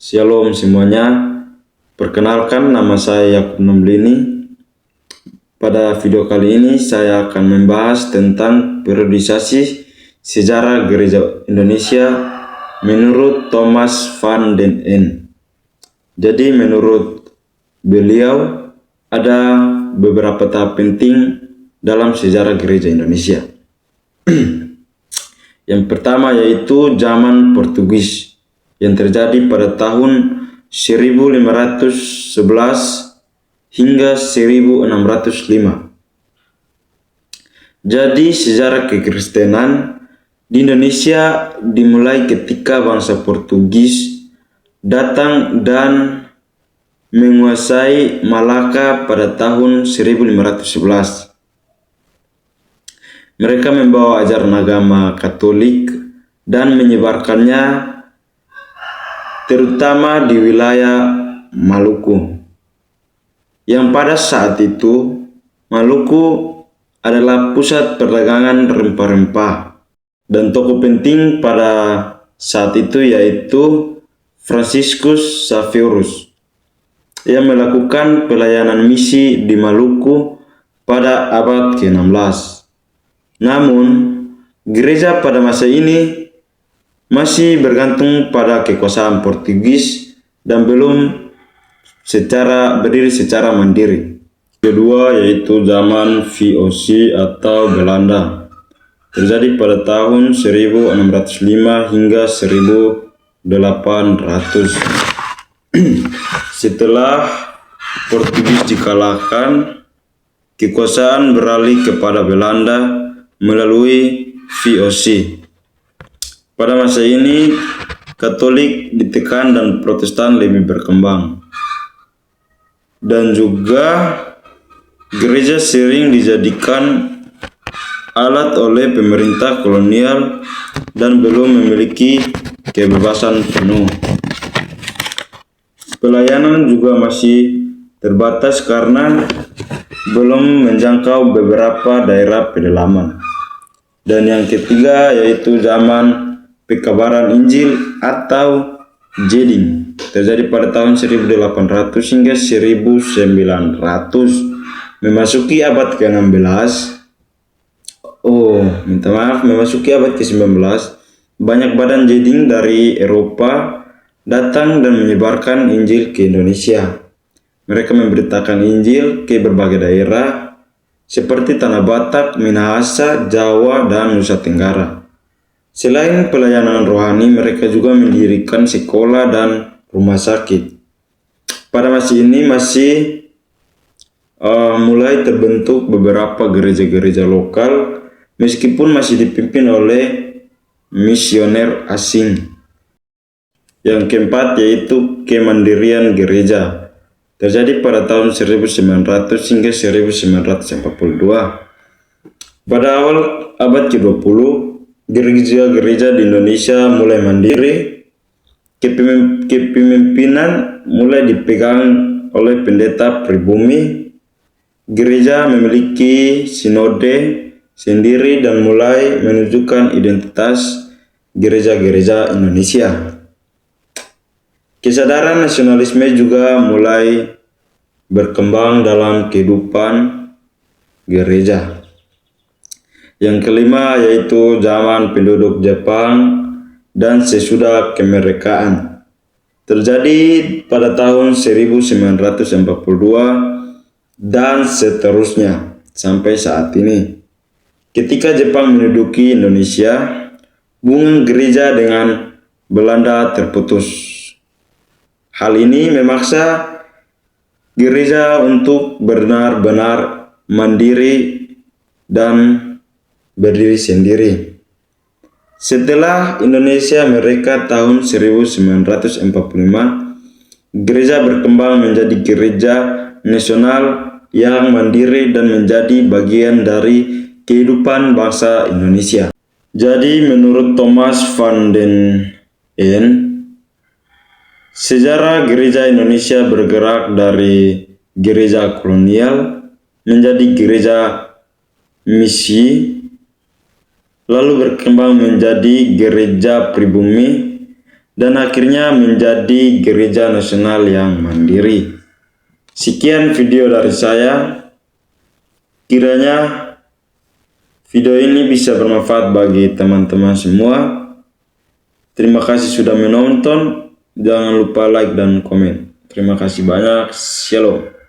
Shalom semuanya, perkenalkan nama saya Yakub Nomblini. Pada video kali ini saya akan membahas tentang periodisasi sejarah gereja Indonesia menurut Thomas van den Ende. Jadi menurut beliau ada beberapa tahap penting dalam sejarah gereja Indonesia. Yang pertama yaitu zaman Portugis yang terjadi pada tahun 1511 hingga 1605. Jadi sejarah kekristenan di Indonesia dimulai ketika bangsa Portugis datang dan menguasai Malaka pada tahun 1511. Mereka membawa ajaran agama Katolik dan menyebarkannya terutama di wilayah Maluku. Yang pada saat itu Maluku adalah pusat perdagangan rempah-rempah, dan tokoh penting pada saat itu yaitu Franciscus Xavierus yang melakukan pelayanan misi di Maluku pada abad ke-16. Namun, gereja pada masa ini masih bergantung pada kekuasaan Portugis dan belum berdiri secara mandiri. Kedua yaitu zaman VOC atau Belanda, terjadi pada tahun 1605 hingga 1800. Setelah Portugis dikalahkan, kekuasaan beralih kepada Belanda melalui VOC. Pada masa ini, Katolik ditekan dan Protestan lebih berkembang. Dan juga gereja sering dijadikan alat oleh pemerintah kolonial dan belum memiliki kebebasan penuh. Pelayanan juga masih terbatas karena belum menjangkau beberapa daerah pedalaman. Dan yang ketiga yaitu zaman pekabaran Injil atau Jeding, terjadi pada tahun 1800 hingga 1900, memasuki abad ke-16. Memasuki abad ke-19, banyak badan Jeding dari Eropa datang dan menyebarkan Injil ke Indonesia. Mereka memberitakan Injil ke berbagai daerah seperti Tanah Batak, Minahasa, Jawa, dan Nusa Tenggara. Selain pelayanan rohani, mereka juga mendirikan sekolah dan rumah sakit. Pada masa ini masih mulai terbentuk beberapa gereja-gereja lokal, meskipun masih dipimpin oleh misioner asing. Yang keempat yaitu kemandirian gereja, terjadi pada tahun 1900 hingga 1942. Pada awal abad ke-20, gereja-gereja di Indonesia mulai mandiri. Kepemimpinan mulai dipegang oleh pendeta pribumi. Gereja memiliki sinode sendiri dan mulai menunjukkan identitas gereja-gereja Indonesia. Kesadaran nasionalisme juga mulai berkembang dalam kehidupan gereja. Yang kelima yaitu zaman penduduk Jepang dan sesudah kemerdekaan, terjadi pada tahun 1942 dan seterusnya sampai saat ini. Ketika Jepang menduduki Indonesia, hubungan gereja dengan Belanda terputus. Hal ini memaksa gereja untuk benar-benar mandiri dan berdiri sendiri. Setelah Indonesia merdeka tahun 1945, gereja berkembang menjadi gereja nasional yang mandiri dan menjadi bagian dari kehidupan bangsa Indonesia. Jadi menurut Thomas van den Ende, sejarah gereja Indonesia bergerak dari gereja kolonial menjadi gereja misi, lalu berkembang menjadi gereja pribumi, dan akhirnya menjadi gereja nasional yang mandiri. Sekian video dari saya. Kiranya video ini bisa bermanfaat bagi teman-teman semua. Terima kasih sudah menonton. Jangan lupa like dan komen. Terima kasih banyak. Shalom.